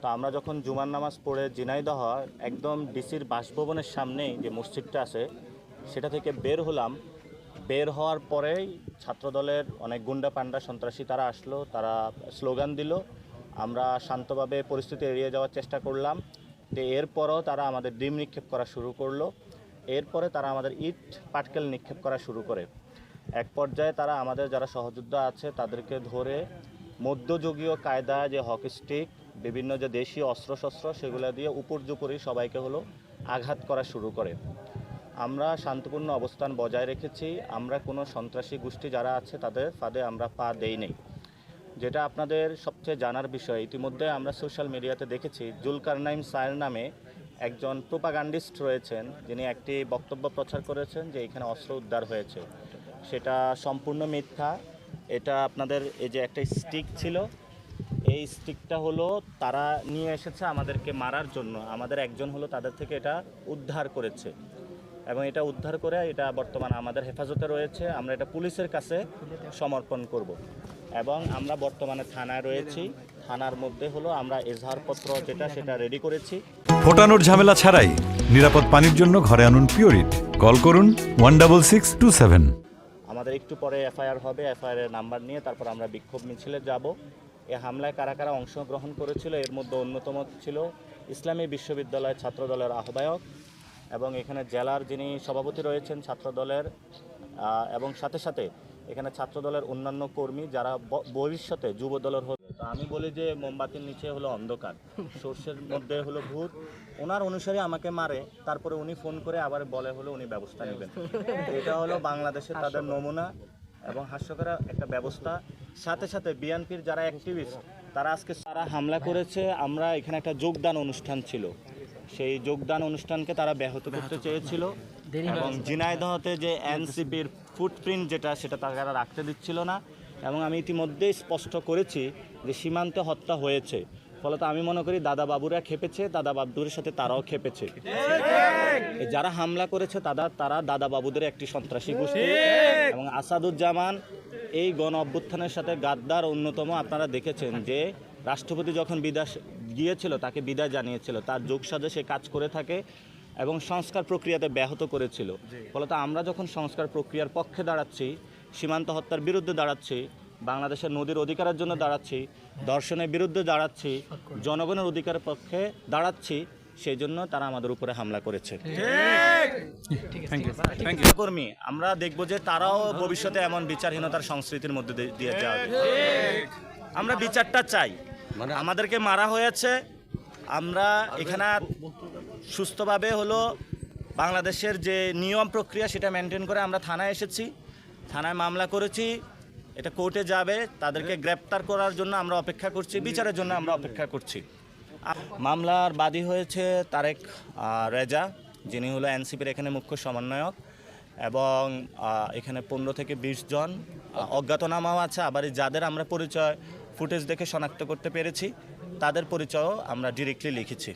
তো আমরা যখন জুমার নামাজ পড়ে ঝিনাইদহ একদম ডিসির বাসভবনের সামনেই যে মসজিদটা আছে সেটা থেকে বের হলাম। বের হওয়ার পরেই ছাত্রদলের অনেক গুন্ডা পান্ডা সন্ত্রাসী তারা আসলো, তারা স্লোগান দিল। আমরা শান্তভাবে পরিস্থিতি এড়িয়ে যাওয়ার চেষ্টা করলাম। তো এরপরও তারা আমাদের ডিম নিক্ষেপ করা শুরু করলো। এরপরে তারা আমাদের ইট পাটকেল নিক্ষেপ করা শুরু করে। এক পর্যায়ে তারা আমাদের যারা সহযোদ্ধা আছে তাদেরকে ধরে মধ্যযুগীয় কায়দায় যে হকি স্টিক, বিভিন্ন যে দেশীয় অস্ত্রশস্ত্র সেগুলো দিয়ে উপর্যুপরি সবাইকে আঘাত করা শুরু করে। আমরা শান্তপূর্ণ অবস্থান বজায় রেখেছি। আমরা কোনো সন্ত্রাসী গোষ্ঠী যারা আছে তাদের ফাঁদে আমরা পা দেই নেই। যেটা আপনাদের সবচেয়ে জানার বিষয়, ইতিমধ্যে আমরা সোশ্যাল মিডিয়াতে দেখেছি জুলকারনাইন সায়ের নামে একজন প্রোপাগান্ডিস্ট রয়েছেন, যিনি একটি বক্তব্য প্রচার করেছেন যে এখানে অস্ত্র উদ্ধার হয়েছে। সেটা সম্পূর্ণ মিথ্যা। এটা আপনাদের এই যে একটা স্টিক ছিল, এই স্টিকটা তারা নিয়ে এসেছে আমাদেরকে মারার জন্য। আমাদের একজন তাদের থেকে এটা উদ্ধার করেছে এবং এটা উদ্ধার করে এটা বর্তমানে আমাদের হেফাজতে রয়েছে। আমরা এটা পুলিশের কাছে সমর্পণ করব এবং আমরা বর্তমানে থানায় রয়েছি। থানার মধ্যে আমরা এজাহারপত্র যেটা সেটা রেডি করেছি। ফোটানোর ঝামেলা ছাড়াই নিরাপদ পানির জন্য ঘরে আনুন পিওরিট। কল করুন 16627। আমাদের একটু পরে এফআইআর হবে। এফআইআর এর নাম্বার নিয়ে তারপর আমরা বিক্ষোভ মিছিলে যাব। এই হামলায় কারা কারা অংশগ্রহণ করেছিল এর মধ্যে অন্যতম ছিল ইসলামী বিশ্ববিদ্যালয় ছাত্রদলের আহ্বায়ক এবং এখানে জেলার যিনি সভাপতি রয়েছেন ছাত্রদলের, এবং সাথে সাথে এখানে ছাত্রদলের অন্যান্য কর্মী যারা ভবিষ্যতে যুবদলের হবে। তো আমি বলি যে মোমবাতির নিচে অন্ধকার, সর্ষের মধ্যে ভূত। ওনার অনুসারে আমাকে মারে, তারপরে উনি ফোন করে আবার বলে উনি ব্যবস্থা নেবেন। এটা বাংলাদেশে তাদের নমুনা এবং হাস্যকর একটা ব্যবস্থা। সাথে সাথে বিএনপির যারা অ্যাক্টিভিস্ট তারা আজকে সারা হামলা করেছে। আমরা এখানে একটা যোগদান অনুষ্ঠান ছিল, সেই যোগদান অনুষ্ঠানকে তারা ব্যাহত করতে চেয়েছিল এবং ঝিনাইদহতে যে এনসিপির ফুটপ্রিন্ট যেটা সেটা তারা রাখতে দিচ্ছিল না। এবং আমি ইতিমধ্যেই স্পষ্ট করেছি যে সীমান্তে হত্যা হয়েছে। ফলত আমি মনে করি দাদা বাবুরা খেপেছে, দাদা বাবুদের সাথে তারাও খেপেছে। যারা হামলা করেছে তারা দাদা বাবুদের একটি সন্ত্রাসী গোষ্ঠী এবং আসাদুজ্জামান এই গণ অভ্যুত্থানের সাথে গাদ্দার অন্যতম। আপনারা দেখেছেন যে রাষ্ট্রপতি যখন বিদেশ গিয়েছিল তাকে বিদায় জানিয়েছিল, তার যোগসাজে সে কাজ করে থাকে এবং সংস্কার প্রক্রিয়াতে ব্যাহত করেছিল। ফলত আমরা যখন সংস্কার প্রক্রিয়ার পক্ষে দাঁড়াচ্ছি, সীমান্ত হত্যার বিরুদ্ধে দাঁড়াচ্ছি, বাংলাদেশের নদীর অধিকারের জন্য দাঁড়াচ্ছি, ধর্ষণের বিরুদ্ধে দাঁড়াচ্ছি, জনগণের অধিকারের পক্ষে দাঁড়াচ্ছি, সেই জন্য তারা আমাদের উপরে হামলা করেছে। কর্মী আমরা দেখব যে তারাও ভবিষ্যতে এমন বিচারহীনতার সংস্কৃতির মধ্যে দিয়ে যাবে। আমরা বিচারটা চাই। আমাদেরকে মারা হয়েছে, আমরা এখানে সুস্থভাবে বাংলাদেশের যে নিয়ম প্রক্রিয়া সেটা মেনটেন করে আমরা থানায় এসেছি, থানায় মামলা করেছি। এটা কোর্টে যাবে, তাদেরকে গ্রেপ্তার করার জন্য আমরা অপেক্ষা করছি, বিচারের জন্য আমরা অপেক্ষা করছি। মামলার বাদী হয়েছে তারেক রেজা, যিনি এনসিপির এখানে মুখ্য সমন্বয়ক, এবং এখানে 15 থেকে 20 জন অজ্ঞাতনামাও আছে। আবার যাদের আমরা পরিচয় ফুটেজ দেখে শনাক্ত করতে পেরেছি তাদের পরিচয়ও আমরা ডিরেক্টলি লিখেছি।